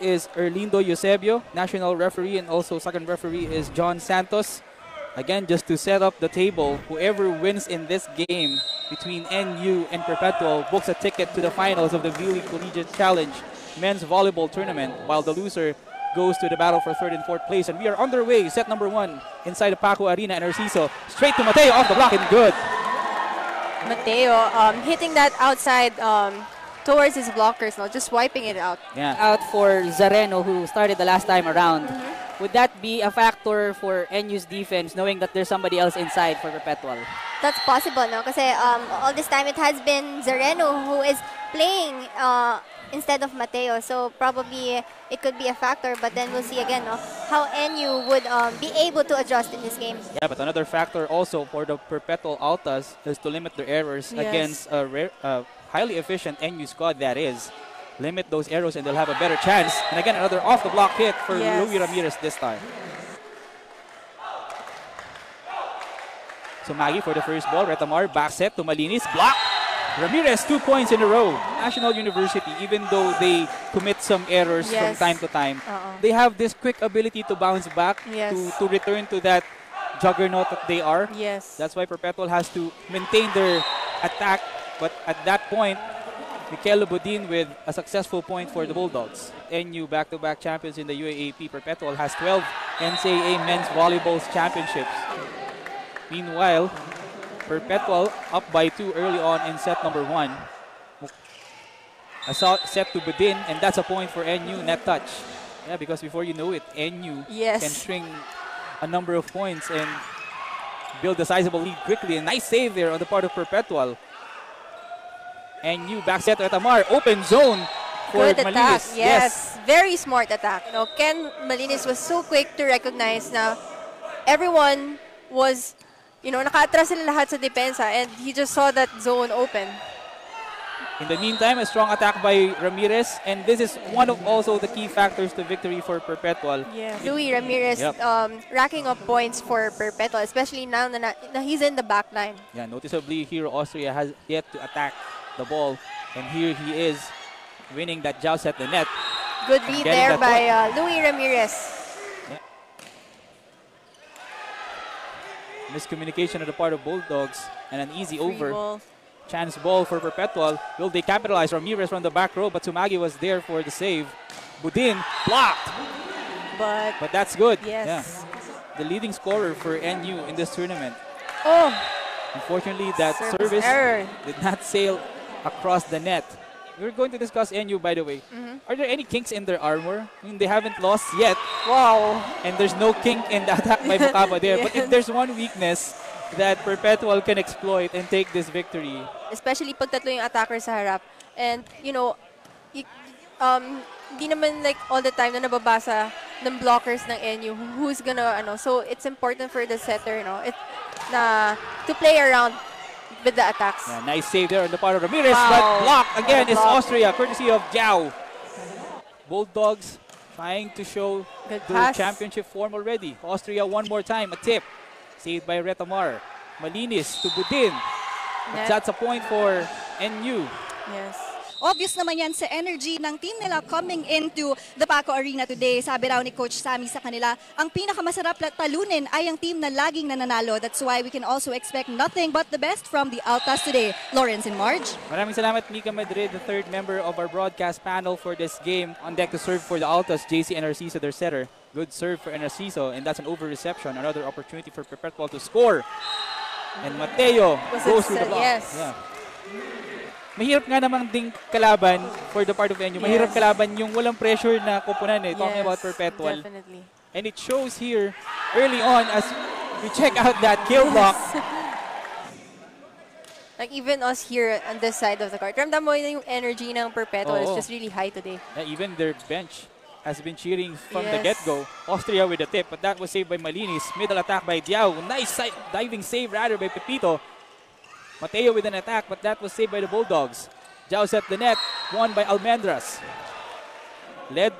is Erlindo Eusebio, national referee, and also second referee is John Santos. Again, just to set up the table, whoever wins in this game between NU and Perpetual books a ticket to the finals of the V-League Collegiate Challenge men's volleyball tournament, while the loser goes to the battle for third and fourth place. And we are underway, set number 1 inside the Paco Arena in Narciso. Straight to Mateo, off the block and good. Mateo hitting that outside towards his blockers, just wiping it out. Yeah. Out for Zareno, who started the last time around. Would that be a factor for NU's defense, knowing that there's somebody else inside for Perpetual? That's possible, no? Kasi all this time it has been Zareno who is playing instead of Mateo. So probably it could be a factor, but then we'll see again, no, how NU would be able to adjust in this game. Yeah, but another factor also for the Perpetual Altas is to limit their errors against a highly efficient NU squad that is. Limit those arrows and they'll have a better chance. And again, another off-the-block hit for Louis Ramirez this time. So Maggie for the first ball. Retamar, back set to Malinis. Block. Ramirez, 2 points in a row. National University, even though they commit some errors from time to time, they have this quick ability to bounce back, to return to that juggernaut that they are. That's why Perpetual has to maintain their attack. But at that point, Mikel Budin with a successful point for the Bulldogs. NU back-to-back champions in the UAAP. Perpetual has 12 NCAA men's volleyball championships. Meanwhile, Perpetual up by 2 early on in set number 1. A set to Budin, and that's a point for NU, net touch. Yeah, because before you know it, NU can string a number of points and build a sizable lead quickly. A nice save there on the part of Perpetual. NU back set to Retamar, open zone for Good attack, Malinis. yes. Very smart attack. Ken Malinis was so quick to recognize na everyone was, naka-atras sila lahat sa depensa, and he just saw that zone open. In the meantime, a strong attack by Ramirez, and this is one of also the key factors to victory for Perpetual. Louis Ramirez racking up points for Perpetual, especially now na he's in the back line. Yeah, noticeably here Austria has yet to attack the ball, and here he is winning that joust at the net. Good read there by Louis Ramirez. Miscommunication on the part of Bulldogs and an easy over. Chance ball for Perpetual. Will they capitalize? Ramirez from the back row, but Sumagi was there for the save. Budin blocked. But that's good. Yeah. The leading scorer for NU in this tournament. Unfortunately, that service did not sail across the net. We're going to discuss NU, by the way. Are there any kinks in their armor? I mean, they haven't lost yet. Wow. And there's no kink in the attack by Bukaba there. But if there's one weakness that Perpetual can exploit and take this victory. Especially pag tatlo yung attacker sa harap. And, hindi naman like all the time na nababasa ng blockers ng NU who's gonna, so it's important for the setter, to play around with the attacks. Yeah, nice save there on the part of Ramirez, but blocked again is Austria, courtesy of Jiao. Bulldogs trying to show their championship form already. Austria one more time, a tip. Saved by Retamar. Malinis to Budin. That's a point for NU. Yes. Obvious naman yan sa energy ng team nila coming into the Paco Arena today. Sabi raw ni Coach Sammy sa kanila, ang pinakamasarap talunin ay ang team na laging nananalo. That's why we can also expect nothing but the best from the Altas today. Lawrence and Marge. Maraming salamat, Mika Madrid, the third member of our broadcast panel for this game. On deck to serve for the Altas, JC Narciso, their setter. Good serve for Narciso, and that's an over-reception. Another opportunity for Perpetual to score. And Mateo goes to the block. Yeah. Mahirap nga namang ding kalaban for the part of NU. Mahirap kalaban yung walang pressure na koponan talking about Perpetual. Definitely. And it shows here early on as we check out that kill block. Like even us here on this side of the court. Ramdam mo yung energy ng Perpetual is just really high today. Yeah, even their bench has been cheering from the get-go. Austria with the tip, but that was saved by Malinis. Middle attack by Diao. Nice diving save rather by Pepito. Mateo with an attack, but that was saved by the Bulldogs. Diao set the net, won by Almendras. Led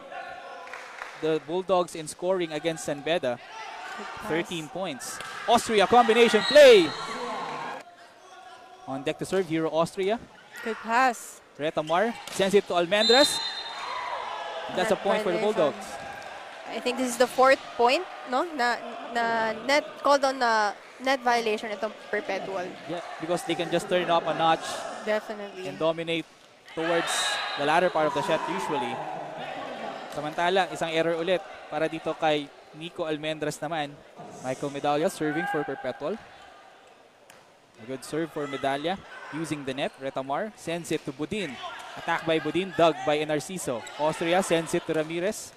the Bulldogs in scoring against San Beda. 13 points. Austria combination play. On deck to serve, Hero Austria. Good pass. Retamar sends it to Almendras. That's a point for the Bulldogs. I think this is the 4th point, no? Na net called on na net violation itong Perpetual. Yeah, because they can just turn it up a notch. Definitely. And dominate towards the latter part of the shot usually. Samantala, isang error ulit para dito kay Nico Almendras naman. Michael Medalla serving for Perpetual. A good serve for Medalla using the net. Retamar sends it to Budin. Attack by Budin, dug by Narciso. Austria sends it to Ramirez.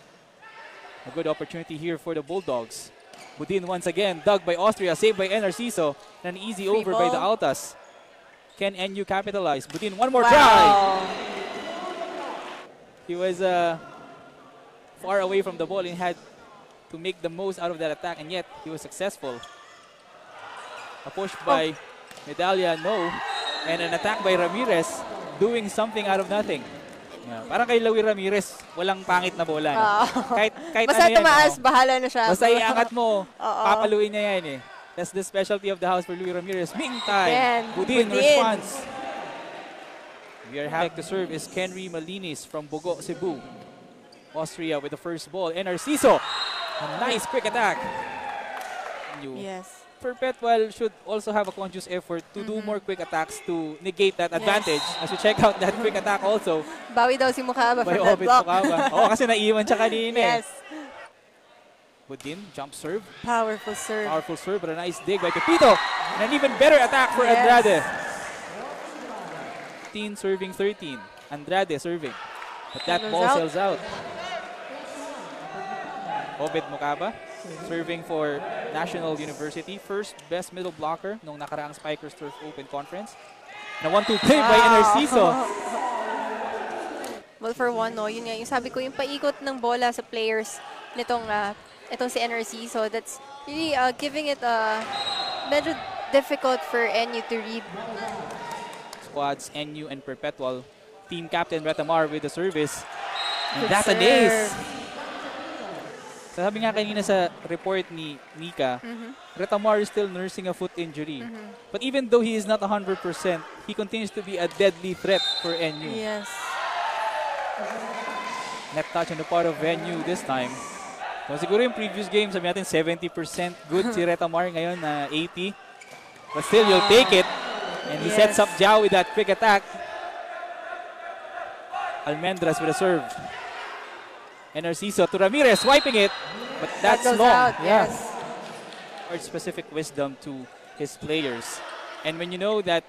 A good opportunity here for the Bulldogs. Budin once again, dug by Austria, saved by Narciso. And an easy over by the Altas. Can NU capitalize? Budin, one more try. He was far away from the ball and had to make the most out of that attack, and yet he was successful. A push by Medalla, no. And an attack by Ramirez, doing something out of nothing. Yeah. Parang kay Louie Ramirez, walang pangit na bola. No? Kahit basta ano tumaas, yan, bahala na siya. Basta iangat mo, papaluin niya yan eh. That's the specialty of the house for Louie Ramirez. Meantime, Budin response. We are having to serve is Kenry Malinis from Bogo, Cebu. Austria with the first ball. And Narciso, a nice quick attack. Yes. Perpetual should also have a conscious effort to do more quick attacks to negate that advantage. As we check out that quick attack also. Bawi daw si Mukaba by from that block. Oo, kasi naiwan siya kanina. Yes. Budin, jump serve. Powerful serve. Powerful serve, but a nice dig by Pepito. And an even better attack for Andrade. 15 serving 13. Andrade serving. But that ball sails out. Obed Mukaba serving for National University. First best middle blocker nung nakaraang Spikers Turf Open Conference. Na 1-2 play by Narciso. Well, for one, no, yun nga, yung sabi ko, yung paikot ng bola sa players nitong itong si NRC, so that's really giving it medyo difficult for NU to read. Squads, NU and Perpetual. Team captain Retamar with the service. And that's an ace. Sabi nga kanina sa report ni Nika, Retamar is still nursing a foot injury. But even though he is not 100%, he continues to be a deadly threat for NU. Yes. Net touch on the part of NU this time. So siguro yung previous game, sabi natin 70% good si Retamar, ngayon na 80. But still, you'll take it. And he sets up Jao with that quick attack. Almendras with a serve. And Narciso to Ramirez, swiping it. But that's long. Out, yes. Or specific wisdom to his players. And when you know that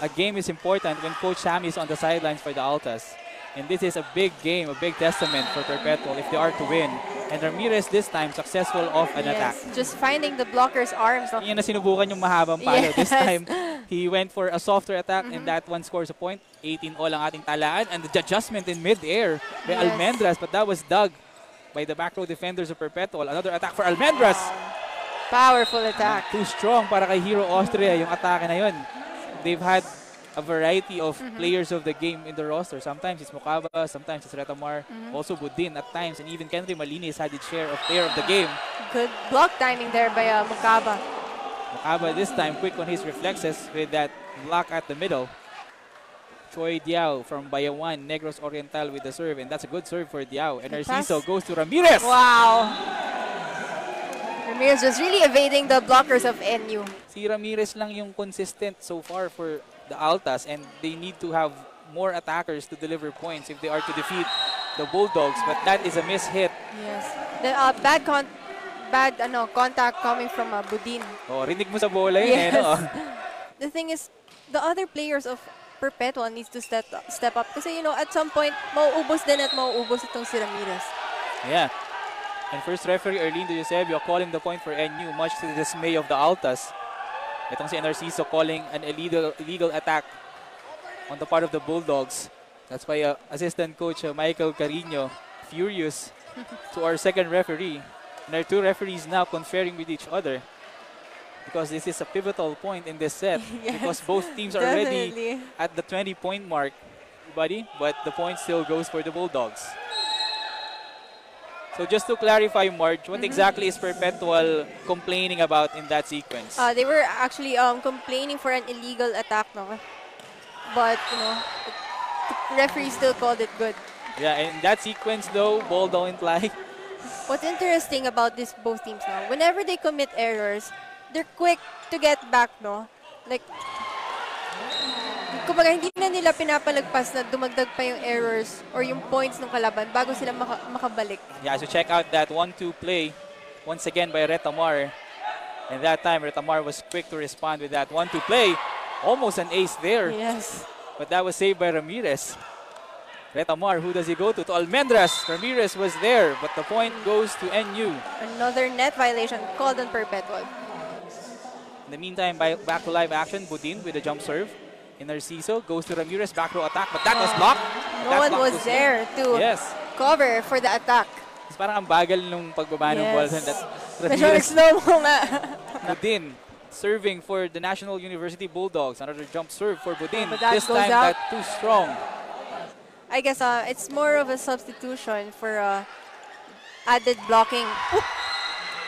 a game is important when Coach Sammy is on the sidelines for the Altas. And this is a big game, a big testament for Perpetual if they are to win. And Ramirez this time successful off an attack. Just finding the blocker's arms. No? Yan na sinubukan yung mahabang palo. This time, he went for a softer attack and that one scores a point. 18 all ang ating talaan. And the adjustment in mid-air by Almendras, but that was dug by the back row defenders of Perpetual. Another attack for Almendras. Powerful attack. Too strong para kay Hero Austria yung atake na yun. They've had a variety of players of the game in the roster. Sometimes it's Mukaba, sometimes it's Retamar, also Budin at times, and even Kenry Malinis had its share of player of the game. Good block timing there by Mukaba. Mukaba this time quick on his reflexes with that block at the middle. Choi Diao from Bayawan, Negros Oriental with the serve, and that's a good serve for Diao. And Narciso goes to Ramirez. Wow. Ramirez just really evading the blockers of NU. Si Ramirez lang yung consistent so far for the Altas, and they need to have more attackers to deliver points if they are to defeat the Bulldogs, but that is a miss-hit. Yes. The bad contact coming from Budin. Oh, rinig mo sa bola yun. Yes. No? The thing is, the other players of Perpetual needs to step up kasi, you know, at some point, mauubos din at mauubos itong si Ramirez. Yeah. And first referee, Erlindo Eusebio, calling the point for NU, much to the dismay of the Altas. Itong si Narciso calling an illegal attack on the part of the Bulldogs. That's why assistant coach Michael Carino furious to our second referee. And our two referees now conferring with each other because this is a pivotal point in this set. Because both teams are already at the 20-point mark, buddy, but the point still goes for the Bulldogs. So just to clarify, Marge, what exactly is Perpetual complaining about in that sequence? They were actually complaining for an illegal attack, no? But, you know, the referee still called it good. Yeah, in that sequence though, ball don't lie. What's interesting about this both teams now, whenever they commit errors, they're quick to get back, no? Like, kumbaga, hindi na nila pinapalagpas na dumagdag pa yung errors or yung points ng kalaban bago sila makabalik. Yeah, so check out that 1-2 play once again by Retamar. And that time, Retamar was quick to respond with that 1-2 play. Almost an ace there. Yes. But that was saved by Ramirez. Retamar, who does he go to? To Almendras. Ramirez was there, but the point goes to NU. Another net violation called on Perpetual. In the meantime, back to live action, Budin with a jump serve. In Narciso, goes to Ramirez, back row attack, but that was blocked. No one was there to cover for the attack. It's parang ang bagal nung pagbaba ng ball. Medyo slow mo nga. Budin serving for the National University Bulldogs. Another jump serve for Budin. This time, out. that too strong. I guess it's more of a substitution for added blocking.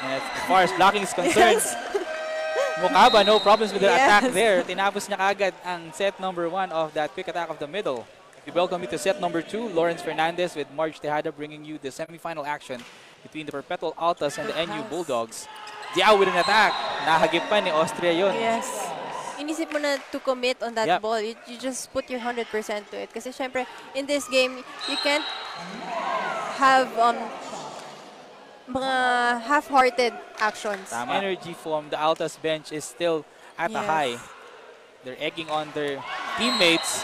And as far as blocking is concerned, Mukaba, no problems with the attack there. Tinapos niya kagad ang set number 1 of that quick attack of the middle. We welcome you to set number 2. Lawrence Fernandez with Marge Tejada bringing you the semifinal action between the Perpetual Altas and the NU Bulldogs. Diao with an attack. Nahagip pa ni Austria yun. Yes. Inisip mo na to commit on that ball. You just put your 100% to it. Kasi syempre, in this game, you can't have mga half-hearted actions. Tama. Energy from the Altas bench is still at a high. They're egging on their teammates.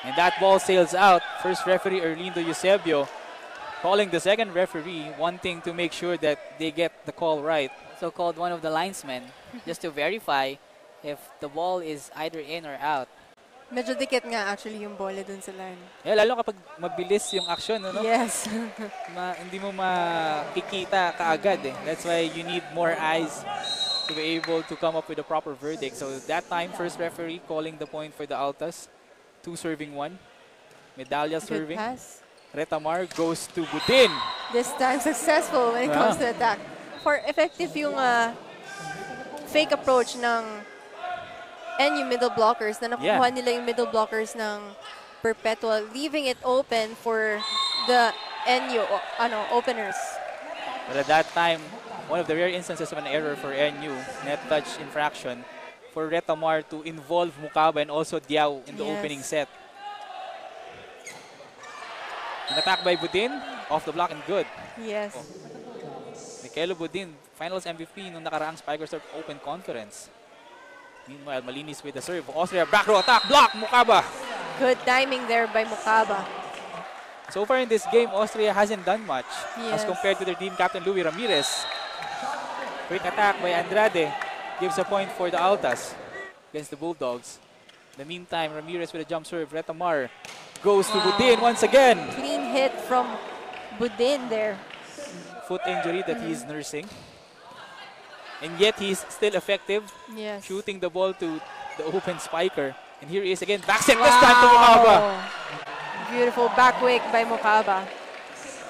And that ball sails out. First referee, Erlindo Eusebio, calling the second referee, wanting to make sure that they get the call right. So-called one of the linesmen, just to verify if the ball is either in or out. Medyo dikit nga actually yung bola dun sa line. Lalo kapag mabilis yung action, ano? Yes. Hindi mo makikita kaagad eh. That's why you need more eyes to be able to come up with a proper verdict. So that time, first referee calling the point for the Altas. 2 serving 1. Medalya serving. Pass. Retamar goes to Budin. This time successful when it comes to attack. For effective yung fake approach ng NU middle blockers na nakuha nila yung middle blockers ng Perpetual, leaving it open for the NU openers. But at that time, one of the rare instances of an error for NU, net touch infraction, for Retamar to involve Mukaba and also Diao in the opening set. An attack by Budin, off the block and good. Yes. Michaelo Budin, finals MVP nung nakaraang Spiker Open Conference. Meanwhile, Malinis with the serve. Austria, back row attack, block, Mukaba. Good timing there by Mukaba. So far in this game, Austria hasn't done much as compared to their team captain, Louis Ramirez. Quick attack by Andrade gives a point for the Altas against the Bulldogs. In the meantime, Ramirez with a jump serve. Retamar goes to Budin once again. Clean hit from Budin there. Foot injury that he's nursing. And yet he's still effective, shooting the ball to the open spiker. And here he is again, back set this time to Mukaba. Beautiful back wake by Mukaba.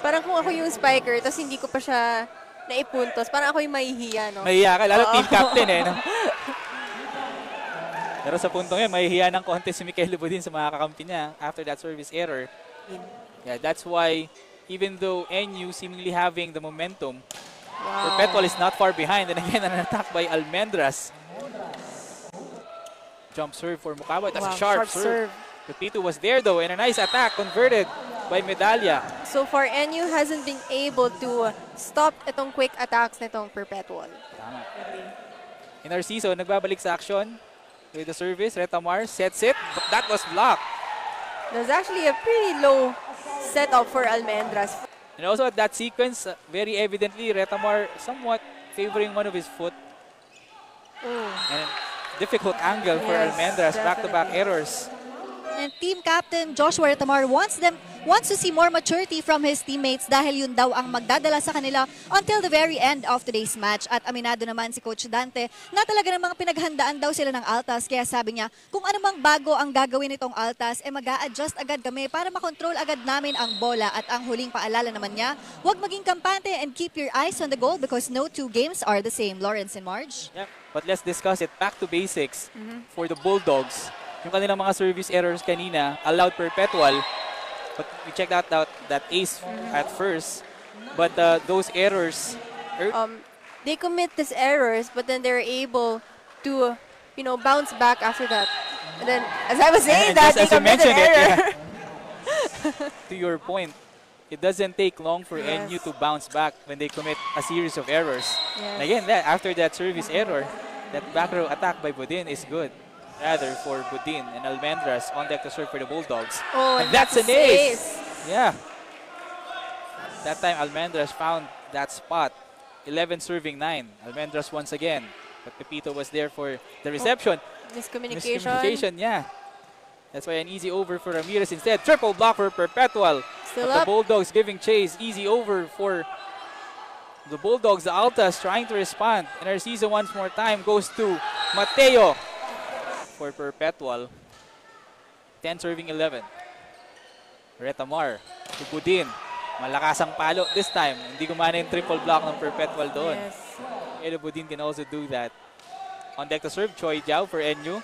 Parang kung ako yung spiker, tapos hindi ko pa siya naipuntos, parang ako yung mahihiya, no? Mahihiya ka, lalo team captain eh. No? Pero sa puntong yan, mahihiya ng konti si Michael Budin sa mga kakampi niya after that service error. Yeah, that's why even though NU seemingly having the momentum, Perpetual is not far behind. And again, an attack by Almendras. Jump serve for Mukaba. That's a sharp serve. Pepito was there though, and a nice attack converted by Medalya. So far, NU hasn't been able to stop itong quick attacks nitong Perpetual. Tama. In Narciso, nagbabalik sa action with the service. Retamar sets it, but that was blocked. There's actually a pretty low setup for Almendras. And also at that sequence, very evidently, Retamar somewhat favoring one of his foot. And difficult angle for Almendras, back-to-back errors. And team captain Joshua Retamar wants to see more maturity from his teammates dahil yun daw ang magdadala sa kanila until the very end of today's match. At aminado naman si Coach Dante na talaga namang pinaghandaan daw sila ng Altas. Kaya sabi niya, kung ano mang bago ang gagawin nitong Altas, mag-a-adjust agad kami para makontrol agad namin ang bola. At ang huling paalala naman niya, huwag maging kampante and keep your eyes on the goal because no 2 games are the same. Lawrence and Marge? Yep. But let's discuss it. Back to basics for the Bulldogs. Yung kanilang mga service errors kanina allowed Perpetual But we checked out that ace at first. But those errors... They commit these errors, but then they're able to, bounce back after that. And then, as I was saying, just they as you commit an mentioned it, error. to your point, it doesn't take long for Yes. NU to bounce back when they commit a series of errors. Yes. And again, after that service error, that back row attack by Budin is good. Rather for Budin and Almendras on deck to serve for the Bulldogs. Oh, and that's an ace. ace. Yeah. That time Almendras found that spot. 11 serving 9. Almendras once again. But Pepito was there for the reception. Miscommunication. Yeah. That's why an easy over for Ramirez instead. Triple block for Perpetual. Still But the up. Bulldogs giving chase. Easy over for the Bulldogs. The Altas trying to respond. And Narciso once more time goes to Mateo for Perpetual. 10 serving 11. Retamar to Budin. Malakas ang palo this time. Hindi gumana yung triple block ng Perpetual doon. Yes. Elo Budin can also do that. On deck to serve, Choi Jiao for NU.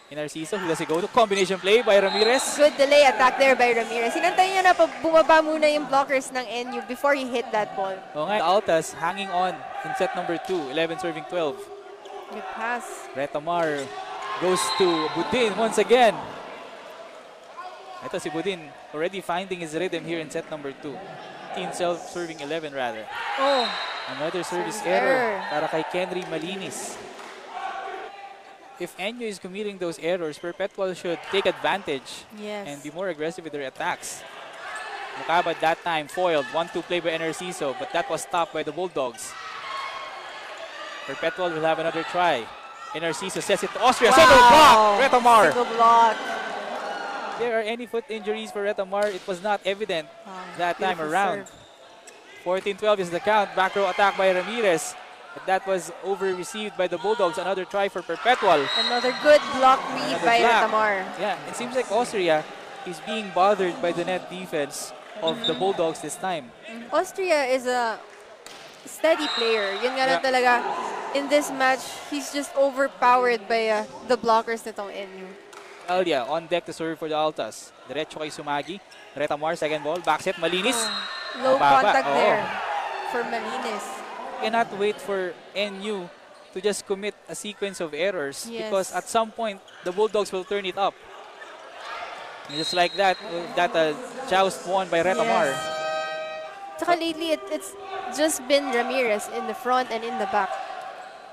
In Narciso, who does he go to? Combination play by Ramirez. Good delay attack there by Ramirez. Hinantay niya na bumaba muna yung blockers ng NU before he hit that ball. O nga, Altas hanging on in set number 2. 11 serving 12. Good pass. Retamar goes to Budin once again. Ito si Budin already finding his rhythm here in set number 2. 15 serving 11 rather. Oh, Another service Service error error. para kay Kenry Malinis. If NU is committing those errors, Perpetual should take advantage yes. and be more aggressive with their attacks. Mukabad that time foiled. 1-2 play by Narciso, but that was stopped by the Bulldogs. Perpetual will have another try. Narciso says it to Austria. Single block! Retamar! Single block. If there are any foot injuries for Retamar, it was not evident that time Beautiful around. serve. 14-12 is the count. Back row attack by Ramirez. But that was over-received by the Bulldogs. Another try for Perpetual. Another good block read Another by block. Retamar. Yeah, it seems like Austria is being bothered by the net defense of the Bulldogs this time. Austria is a steady player. Yun nga lang Yeah. talaga. In this match, he's just overpowered by the blockers nitong NU. Alia on deck to serve for the Altas. Diretso kay Sumagi. Retamar, second ball. Backset, Malinis. Low Mababa. contact Oo. there for Malinis. Cannot wait for NU to just commit a sequence of errors Yes. because at some point, the Bulldogs will turn it up. And just like that, joust won by Retamar. Yes. Tsaka lately, it's just been Ramirez in the front and in the back.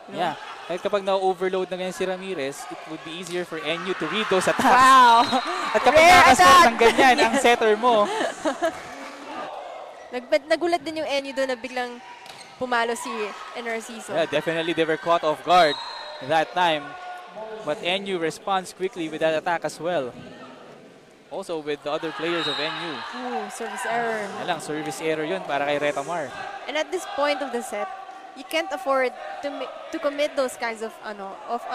Yeah. Kahit kapag na-overload na ganyan si Ramirez, it would be easier for NU to read those attacks. Wow! At kapag Rare nakascore attack! ng ganyan ang setter mo, Nagulat din yung NU doon na biglang pumalo si Narciso. yeah, definitely they were caught off guard that time. But NU responds quickly with that attack as well. Also with the other players of NU. Ooh, service error. Alang, service error yun para kay Retamar. And at this point of the set, you can't afford to commit those kinds of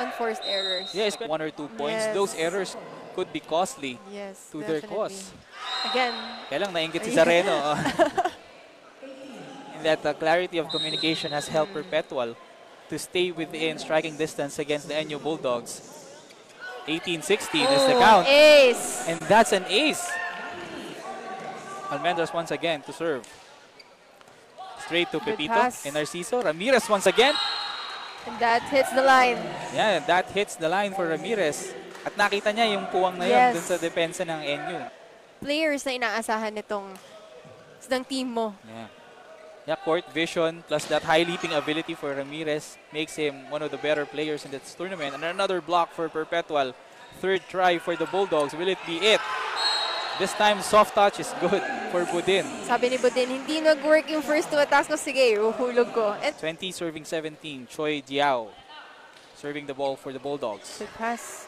unforced errors. Yes, 1 or 2 points. Yes. Those errors could be costly Yes, to their definitely. cause. Again, Kaya lang nainggit si Zareno. In that clarity of communication has helped Perpetual to stay within striking distance against the NU Bulldogs. 18-16 is the count. Ace. And that's an ace. Almendras once again to serve. Straight to Good Pepito pass. and Narciso. Ramirez once again. And that hits the line. Yeah, that hits the line for Ramirez. At nakita niya yung puwang na yun Yes. dun sa depensa ng NU. Players na inaasahan ng team mo. Yeah. Yeah, court vision plus that high leaping ability for Ramirez makes him one of the better players in this tournament. And another block for Perpetual. Third try for the Bulldogs. Will it be it? This time, soft touch is good for Budin. Sabi ni Budin, hindi nag-work yung first 2 attacks ko. Sige, uhulog ko. And 20 serving 17. Choi Jiao serving the ball for the Bulldogs. good pass.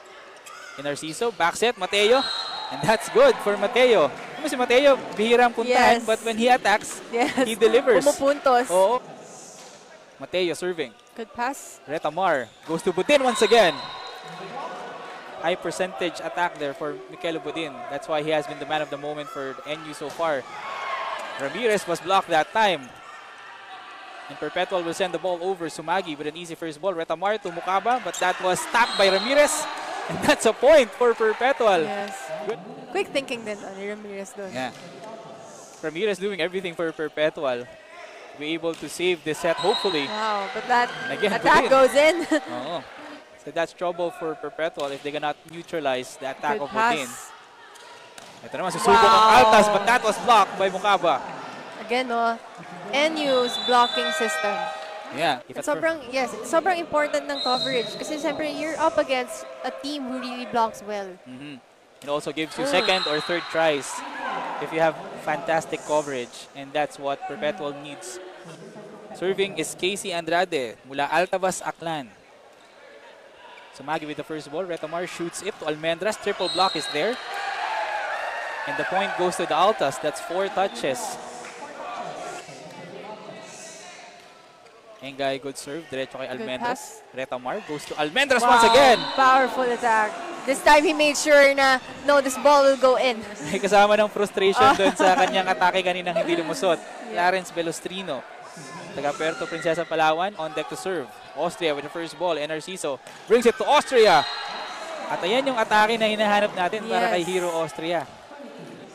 In Narciso, backset, Mateo. And that's good for Mateo. Ano si Mateo, bihirang puntahan, Yes. but when he attacks, Yes. he delivers. Pumupuntos. Oo. Mateo serving. Good pass. Retamar goes to Budin once again. High percentage attack there for Mikel Budin. That's why he has been the man of the moment for NU so far. Ramirez was blocked that time. And Perpetual will send the ball over. Sumagi with an easy first ball. Retamar to Mukaba, but that was stopped by Ramirez. And that's a point for Perpetual. Yes. Good. Quick thinking din ni Ramirez doon. Yeah. Ramirez doing everything for Perpetual. Be able to save this set, hopefully. Wow, but that Again, attack goes in. Oo. So that's trouble for Perpetual if they cannot neutralize the attack Good of Budin. pass. Ito naman, susubok ang Altas, but that was blocked by Mukaba. Again, NU's blocking system. Yeah. If Sobrang important ng coverage kasi siyempre you're up against a team who really blocks well. It also gives you second or third tries if you have fantastic coverage, and that's what Perpetual needs. Serving is Casey Andrade mula Altavas, Aklan. Sumagi with the first ball. Retamar shoots it to Almendras. Triple block is there. And the point goes to the Altas. That's 4 touches. Engay, good serve. Diretso kay Almendras. Retamar goes to Almendras once again. Powerful attack. This time he made sure na, no, this ball will go in. May kasama ng frustration doon sa kanyang atake kaninang hindi lumusot. Clarence Belostrino, taga Puerto Princesa, Palawan, on deck to serve. Austria with the first ball. Narciso brings it to Austria. At ayan yung atake na hinahanap natin para kay Hero Austria.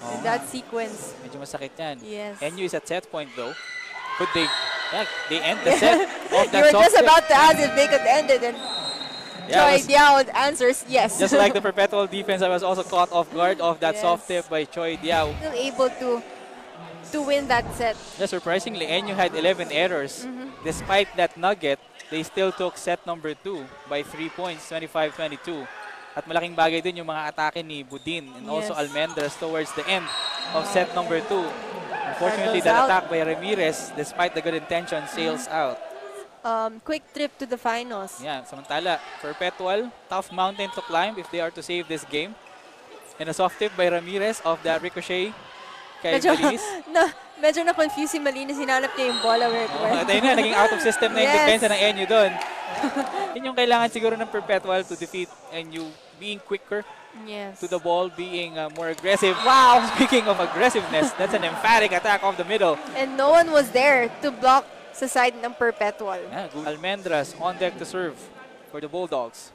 In that sequence. Medyo masakit yan. Yes. NU is at set point though. Could they end the set of that You were soft just tip? about to ask if they could end it, and Choi Diao answers yes. Just like the Perpetual defense, I was also caught off guard of that soft tip by Choi Diao. Still able to win that set. Just surprisingly, NU had 11 errors. Despite that nugget, they still took set number 2 by 3 points, 25-22. At malaking bagay din yung mga atake ni Budin and also Almendras towards the end of set number 2. Unfortunately, that attack by Ramirez, despite the good intention, sails out. Quick trip to the finals. Yeah, samantala, Perpetual, tough mountain to climb if they are to save this game. And a soft tip by Ramirez off that ricochet kay Malinis. Medyo na-confuse si Malinis, hinanap niya yung bola where it went. At ayun na, naging out of system na yung depensa ng NU doon. Yun yung kailangan siguro ng Perpetual to defeat NU, being quicker to the ball, being more aggressive. Wow! Speaking of aggressiveness, that's an emphatic attack off the middle. And no one was there to block sa side ng Perpetual. Yeah, Almendras on deck to serve for the Bulldogs.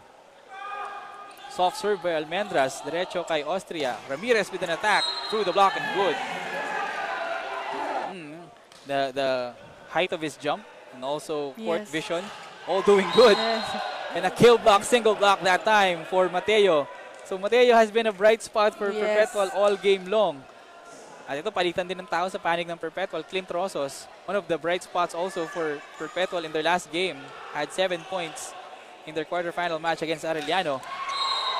Soft serve by Almendras, derecho kay Austria. Ramirez with an attack through the block and good. The height of his jump and also court vision, all doing good. And a kill block, single block that time for Mateo. So Mateo has been a bright spot for Perpetual all game long. At ito, palitan din ng tao sa panig ng Perpetual. Clint Rosos, one of the bright spots also for Perpetual in their last game, had 7 points in their quarterfinal match against Arellano.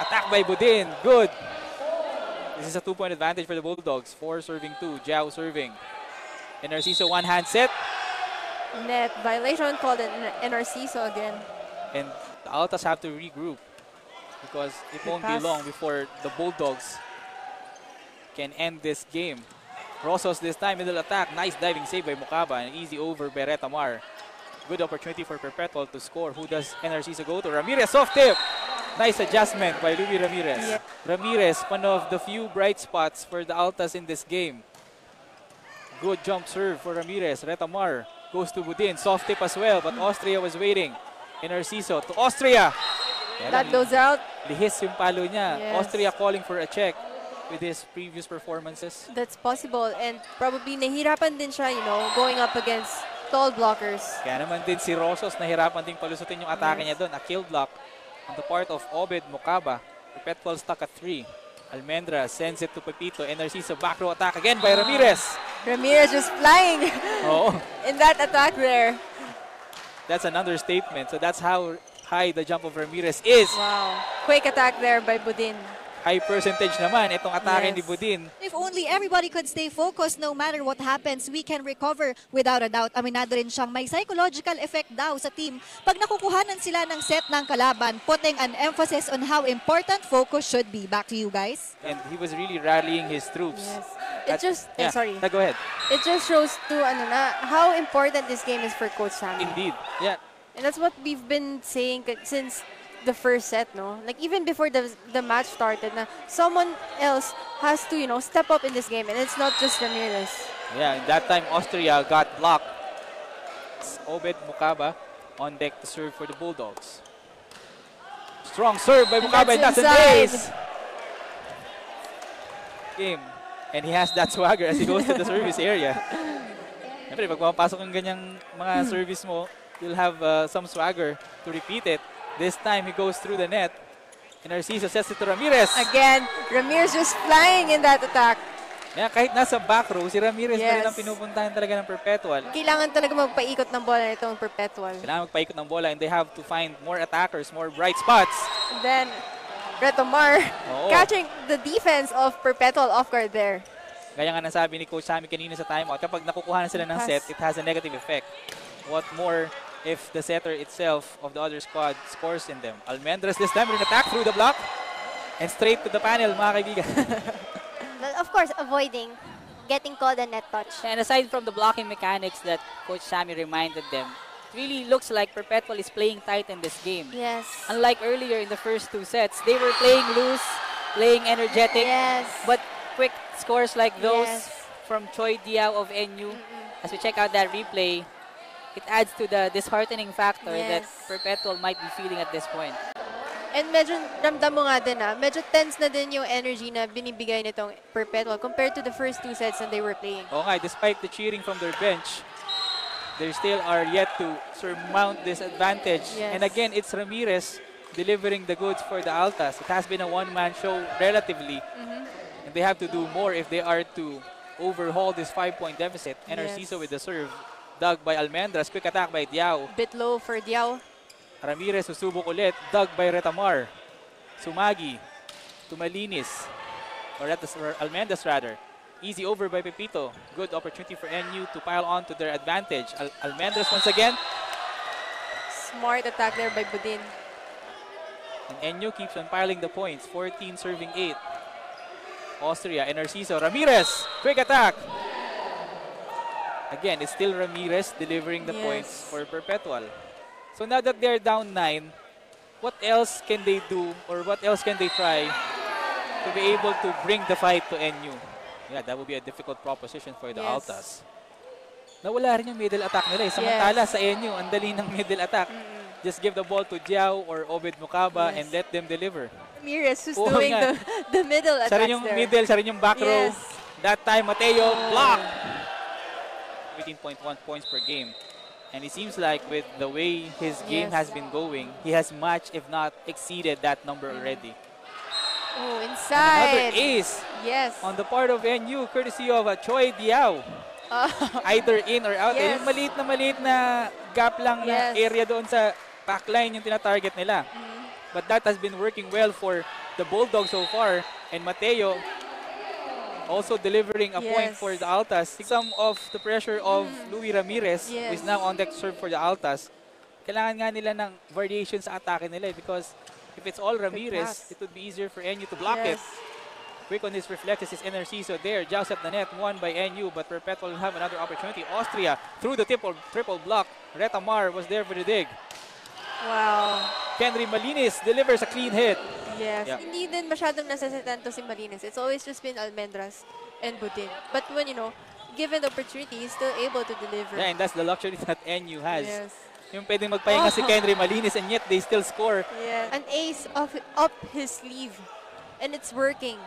Attack by Budin, good. This is a 2-point advantage for the Bulldogs. 4 serving 2, Jiao serving. And Narciso one-hand set. Net violation called in Narciso again. And the Altas have to regroup because it won't be long before the Bulldogs can end this game. Rosos this time, middle attack. Nice diving save by Mukaba. An easy over by Retamar. Good opportunity for Perpetual to score. Who does Narciso go to? Ramirez, soft tip. Nice adjustment by Louis Ramirez. Yeah. Ramirez, one of the few bright spots for the Altas in this game. Good jump serve for Ramirez. Retamar goes to Budin. Soft tip as well, but Austria was waiting. Narciso to Austria. That goes out. Lihis yung palo niya. Yes. Austria calling for a check with his previous performances. That's possible, and probably nahirapan din siya, going up against tall blockers. Kaya naman din si Rosos nahirapan din palusutin yung atake niya doon. A kill block on the part of Obed Mukaba. Perpetual stuck at 3. Almendra sends it to Pepito. Narciso back row attack again by Ramirez. Ramirez just flying in that attack there. That's an understatement. So that's how high the jump of Ramirez is. Wow. Quick attack there by Budin. High percentage naman itong atake ni Budin. If only everybody could stay focused no matter what happens, we can recover without a doubt. Aminado rin siyang may psychological effect daw sa team pag nakukuhanan sila ng set ng kalaban, putting an emphasis on how important focus should be. Back to you guys. And he was really rallying his troops. Yes. It just, sorry. Go ahead. It just shows to how important this game is for Coach Sammy. Indeed. Yeah. And that's what we've been saying since the first set, no? Like even before the match started, na someone else has to, step up in this game, and it's not just Ramirez. Yeah, that time Austria got blocked. It's Obed Mukaba on deck to serve for the Bulldogs. Strong serve by Mukaba, and that's an ace. Game. And he has that swagger as he goes to the service area. Siyempre, pag pumapasok ng ganyang mga service mo, you'll have some swagger to repeat it. This time, he goes through the net. And Narciso sets it to Ramirez. Again, Ramirez just flying in that attack. Yeah, kahit nasa back row, si Ramirez pa rin ang pinupuntahan talaga ng Perpetual. Kailangan talaga magpaikot ng bola nitong Perpetual. Kailangan magpaikot ng bola and they have to find more attackers, more bright spots. And then, Retomar catching the defense of Perpetual off guard there. Gaya nga nasabi ni Coach Sammy kanina sa timeout, kapag nakukuha na sila ng set, it has a negative effect. What more if the setter itself of the other squad scores in them? Almendras this time with an attack through the block and straight to the panel, mga kaibigan. Well, of course, avoiding getting called a net touch. And aside from the blocking mechanics that Coach Sammy reminded them, it really looks like Perpetual is playing tight in this game. Yes. Unlike earlier in the first 2 sets, they were playing loose, playing energetic, but quick scores like those from Choi Diao of NU. As we check out that replay, it adds to the disheartening factor that Perpetual might be feeling at this point. And medyo ramdam mo nga din medyo tense na din yung energy na binibigay nitong Perpetual compared to the first 2 sets that they were playing. Oo nga, despite the cheering from their bench, they still are yet to surmount this advantage. And again, it's Ramirez delivering the goods for the Altas. It has been a one-man show relatively. And they have to do more if they are to overhaul this 5-point deficit. And Narciso with the serve, dug by Almendras, quick attack by Diao. Bit low for Diao. Ramirez susubok ulit, dug by Retamar. Sumagi to Malinis, or Almendras rather. Easy over by Pepito. Good opportunity for NU to pile on to their advantage. Almendras once again. Smart attack there by Budin. And NU keeps on piling the points. 14 serving 8. Austria and Narciso. Ramirez, quick attack. Again, it's still Ramirez delivering the points for Perpetual. So now that they're down 9, what else can they do or what else can they try to be able to bring the fight to NU? Yeah, that would be a difficult proposition for the Altas. Nawala rin yung middle attack nila. Samantala sa NU, ang dali ng middle attack. Just give the ball to Diao or Obed Mukaba and let them deliver. Ramirez who's doing the middle attacks siya rin yung middle, siya rin yung back row. That time, Mateo, block! 18.1 points per game. And it seems like with the way his game has been going, he has matched, if not exceeded that number already. Oh, inside. Another ace on the part of NU, courtesy of Choi Diao. Either in or out. Yung maliit na gap lang na area doon sa backline yung tinatarget nila. But that has been working well for the Bulldogs so far. And Mateo also delivering a point for the Altas. Some of the pressure of Louis Ramirez, who is now on deck to serve for the Altas. Kailangan nga nila ng variation sa atake nila because if it's all Ramirez, it would be easier for NU to block it. Quick on his reflexes is Narciso there. Just at the net, won by NU, but Perpetual will have another opportunity. Austria through the triple block. Retamar was there for the dig. Wow. Kenry Malinis delivers a clean hit. Hindi din masyadong nasasatan to si Malinis. It's always just been Almendras and Budin. But when, given the opportunity, he's still able to deliver. Yeah, and that's the luxury that NU has. Yung pwedeng magpahinga si Kenry Malinis and yet they still score. An ace up his sleeve. And it's working.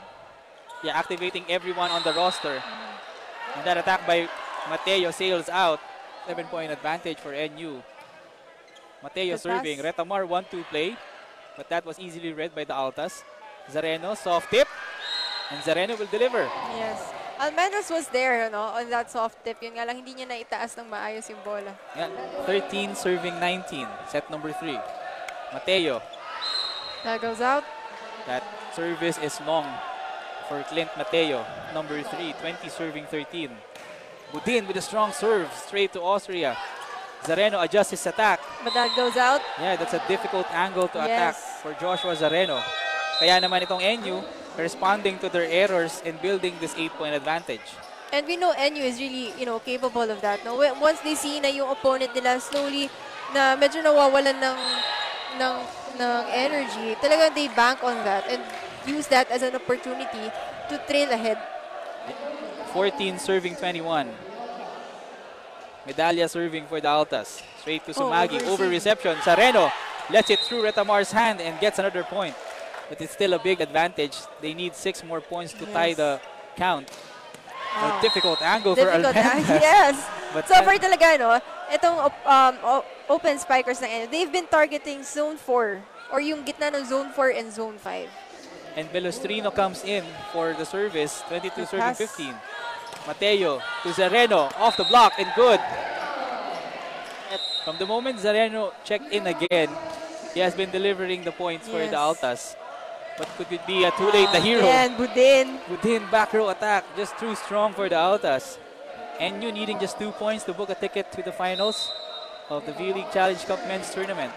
Yeah, activating everyone on the roster. And that attack by Mateo sails out. 7-point advantage for NU. Mateo serving. Retamar 1-2 play. But that was easily read by the Altas. Zareno, soft tip. And Zareno will deliver. Almendras was there on that soft tip. Yun nga lang, hindi niya naitaas ng maayos yung bola. 13 serving 19. Set number 3. Mateo. That goes out. That service is long for Clint Mateo. Number 3, 20 serving 13. Budin with a strong serve straight to Austria. Zareno adjusts his attack. But that goes out. Yeah, that's a difficult angle to attack for Joshua Zareno. Kaya naman itong NU responding to their errors and building this 8-point advantage. And we know NU is really, capable of that. No? Once they see na yung opponent nila slowly na medyo nawawalan ng energy, talagang they bank on that and use that as an opportunity to trail ahead. 14 serving 21. Medalla serving for the Altas. Straight to Sumagi. Over reception. Zareno lets it through Retamar's hand and gets another point. But it's still a big advantage. They need 6 more points to tie the count. A difficult angle for Almendez. Yes. But So far talaga, no, itong open spikers ng NU, they've been targeting zone 4 or yung gitna ng zone 4 and zone 5. And Belostrino comes in for the service, 22-13-15. Mateo to Zareno, off the block and good. From the moment Zareno checked in again, he has been delivering the points for the Altas. But could it be too late? The hero. And Budin. Budin back row attack, just too strong for the Altas. NU needing just 2 points to book a ticket to the finals of the V-League Challenge Cup Men's Tournament.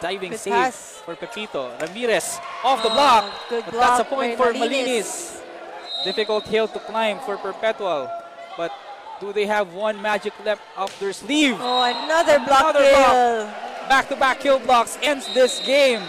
Diving save for Pepito. Ramirez off the block. Good But block that's a point by for Malinis. Difficult hill to climb for Perpetual. But do they have one magic left up their sleeve? Oh, another block Another kill. Back-to-back kill blocks ends this game.